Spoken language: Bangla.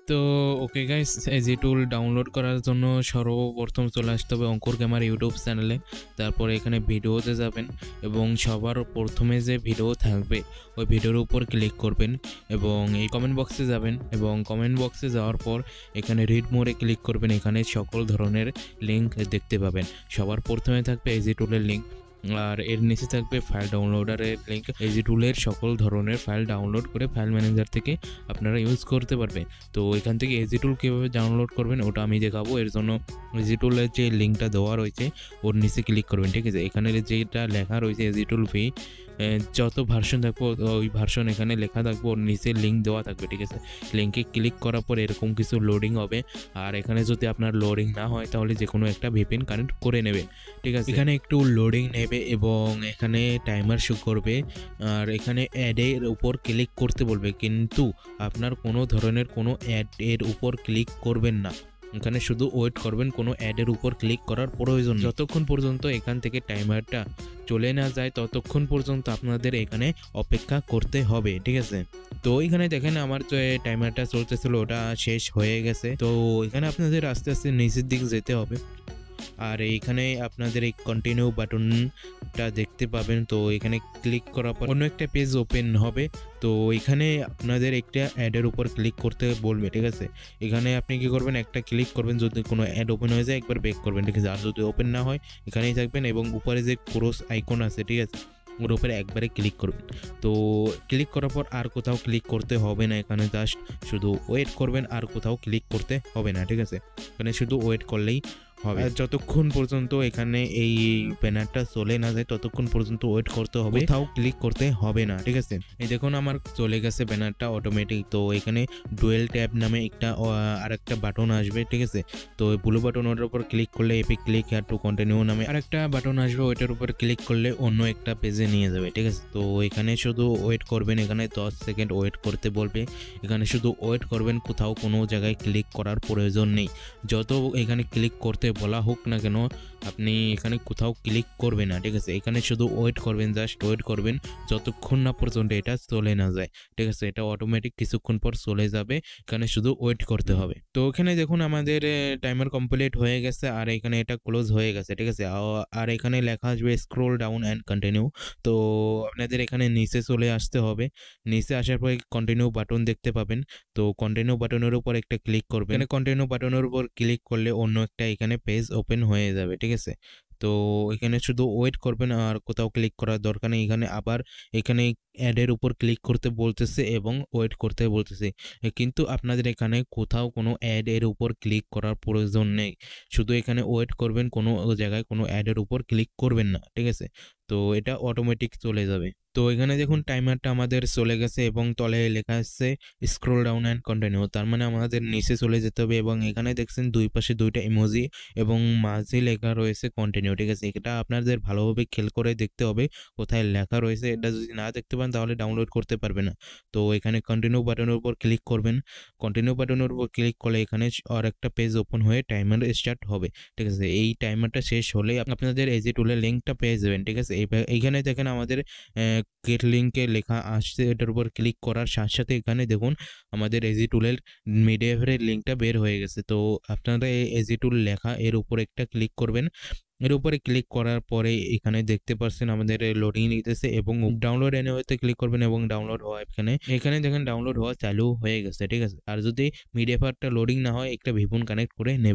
তো ওকে গাইস, এজি টুল ডাউনলোড করার জন্য সর্বপ্রথম চলে আসতে হবে অঙ্কুর গেমার ইউটিউব চ্যানেলে। তারপরে এখানে ভিডিওতে যাবেন এবং সবার প্রথমে যে ভিডিও থাকবে ওই ভিডিওর উপর ক্লিক করবেন এবং এই কমেন্ট বক্সে যাবেন এবং কমেন্ট বক্সে যাওয়ার পর এখানে রিড মোরে ক্লিক করবেন। এখানে সকল ধরনের লিঙ্ক দেখতে পাবেন। সবার প্রথমে থাকবে এজি টুলের লিঙ্ক, আর এর নিচে থাকবে ফাইল ডাউনলোডারের লিঙ্ক। এজি টুলের সকল ধরনের ফাইল ডাউনলোড করে ফাইল ম্যানেজার থেকে আপনারা ইউজ করতে পারবেন। তো এখান থেকে এজি টুল কীভাবে ডাউনলোড করবেন ওটা আমি দেখাবো। এর জন্য এজি টুলের যে লিঙ্কটা দেওয়া রয়েছে ওর নিচে ক্লিক করবেন, ঠিক আছে। এখানে যেটা লেখা রয়েছে এজি টুল ভি, যত ভার্সন থাকবে ওই ভার্সন এখানে লেখা থাকবে, ওর নিচে লিঙ্ক দেওয়া থাকবে, ঠিক আছে। লিঙ্কে ক্লিক করার পর এরকম কিছু লোডিং হবে, আর এখানে যদি আপনার লোডিং না হয় তাহলে যে কোনো একটা ভিপিএন কানেক্ট করে নেবেন, ঠিক আছে। এখানে একটু লোডিং নেবে এবং এখানে টাইমার শো করবে, আর এখানে অ্যাডের উপর ক্লিক করতে বলবে, কিন্তু আপনার কোনো ধরনের কোনো অ্যাডের উপর ক্লিক করবেন না। এখানে শুধু ওয়েট করবেন, কোনো অ্যাডের উপর ক্লিক করার প্রয়োজন যতক্ষণ পর্যন্ত এখান থেকে টাইমারটা চলে না যায় ততক্ষণ পর্যন্ত আপনাদের এখানে অপেক্ষা করতে হবে, ঠিক আছে। তো এখানে দেখেন আমার যে টাইমারটা চলতেছিল ওটা শেষ হয়ে গেছে। তো এখানে আপনাদের আস্তে আস্তে নিচের দিকে যেতে হবে, আর এইখানে আপনাদের এই কন্টিনিউ বাটনটা দেখতে পাবেন। তো এখানে ক্লিক করার পর অন্য একটা পেজ ওপেন হবে। তো এখানে আপনাদের একটা অ্যাডের উপর ক্লিক করতে বলবে, ঠিক আছে। এখানে আপনি কি করবেন, একটা ক্লিক করবেন, যদি কোনো অ্যাড ওপেন হয়ে যায় একবার ব্যাক করবেন, ঠিক আছে। আর যদি ওপেন না হয় এখানেই থাকবেন এবং উপরে যে ক্রস আইকন আছে, ঠিক আছে, ওর উপরে একবারে ক্লিক করবেন। তো ক্লিক করার পর আর কোথাও ক্লিক করতে হবে না, এখানে জাস্ট শুধু ওয়েট করবেন, আর কোথাও ক্লিক করতে হবে না, ঠিক আছে। এখানে শুধু ওয়েট করলেই হবে। যতক্ষণ পর্যন্ত এখানে এই ব্যানারটা চলে না যায় ততক্ষণ পর্যন্ত ওয়েট করতে হবে, কোথাও ক্লিক করতে হবে না, ঠিক আছে। এই দেখুন আমার চলে গেছে ব্যানারটা অটোমেটিক। তো এখানে ডুয়েল ট্যাব নামে একটা আরেকটা বাটন আসবে, ঠিক আছে। তো এই ব্লু বাটনের উপর ক্লিক করলে এপিক ক্লিক আর টু কন্টিনিউ নামে আরেকটা বাটন আসবে, ওইটার উপর ক্লিক করলে অন্য একটা পেজে নিয়ে যাবে, ঠিক আছে। তো এখানে শুধু ওয়েট করবেন, এখানে 10 সেকেন্ড ওয়েট করতে বলবে। এখানে শুধু ওয়েট করবেন, কোথাও কোনো জায়গায় ক্লিক করার প্রয়োজন নেই। যত এখানে ক্লিক করতে বলা হোক না কেন আপনি এখানে কোথাও ক্লিক করবেন না, ঠিক আছে। এখানে শুধু ওয়েট করবেন, জাস্ট ওয়েট করবেন যতক্ষণ না পর্যন্ত এটা চলে না যায়, ঠিক আছে। এটা অটোমেটিক কিছুক্ষণ পর চলে যাবে, এখানে শুধু ওয়েট করতে হবে। তো এখানে দেখুন আমাদের টাইমার কমপ্লিট হয়ে গেছে, আর এখানে এটা ক্লোজ হয়ে গেছে, ঠিক আছে। আর এখানে লেখা আসবে স্ক্রোল ডাউন অ্যান্ড কন্টিনিউ। তো আপনাদের এখানে নিচে চলে আসতে হবে, নিচে আসার পরে কন্টিনিউ বাটন দেখতে পাবেন। তো কন্টিনিউ বাটনের উপর একটা ক্লিক করবেন, এখানে কন্টিনিউ বাটনের উপর ক্লিক করলে অন্য একটা এখানে পেজ ওপেন হয়ে যাবে, ঠিক আছে। তো এখানে শুধু ওয়েট করবেন, আর কোথাও ক্লিক করার দরকার নেই। এখানে আবার এখানে অ্যাডের উপর ক্লিক করতে বলতেছে এবং ওয়েট করতে বলতেছে, কিন্তু আপনাদের এখানে কোথাও কোনো অ্যাডের উপর ক্লিক করার প্রয়োজন নেই। শুধু এখানে ওয়েট করবেন, কোনো জায়গায় কোনো অ্যাডের উপর ক্লিক করবেন না, ঠিক আছে। তো এটা অটোমেটিক চলে যাবে। তো এখানে দেখুন টাইমারটা আমাদের চলে গেছে এবং তলে লেখা আসছে স্ক্রোল ডাউন অ্যান্ড কন্টিনিউ, তার মানে আমাদের নিচে চলে যেতে হবে। এবং এখানে দেখছেন দুই পাশে দুইটা ইমোজি এবং মাঝে লেখা রয়েছে কন্টিনিউ, ঠিক আছে। এটা আপনাদের ভালোভাবে খেয়াল করে দেখতে হবে কোথায় লেখা রয়েছে। এটা যদি না দেখতে পান তাহলে ডাউনলোড করতে পারবে না। তো এখানে কন্টিনিউ বাটনের উপর ক্লিক করবেন, কন্টিনিউ বাটনের উপর ক্লিক করলে এখানে আর একটা পেজ ওপেন হয়ে টাইমার স্টার্ট হবে, ঠিক আছে। এই টাইমারটা শেষ হলে আপনাদের এজি টুলের লিঙ্কটা পেয়ে যাবেন, ঠিক আছে। এইখানে দেখেন আমাদের গেট লিঙ্কে লেখা আসছে, এটার উপর ক্লিক করার সাথে সাথে এখানে দেখুন আমাদের এজি টুলের মিডিয়াফায়ারের লিঙ্কটা বের হয়ে গেছে। তো আপনারা এজি টুল লেখা এর উপর একটা ক্লিক করবেন, এর উপরে ক্লিক করার পরে এখানে দেখতে পাচ্ছেন আমাদের লোডিং নিতেছে এবং ডাউনলোড এনিওয়েতে ক্লিক করবেন এবং ডাউনলোড হওয়া এখানে দেখেন ডাউনলোড হওয়া চালু হয়ে গেছে, ঠিক আছে। আর যদি মিডিয়াফায়ারটা লোডিং না হয় একটা ভিপন কানেক্ট করে নেবেন।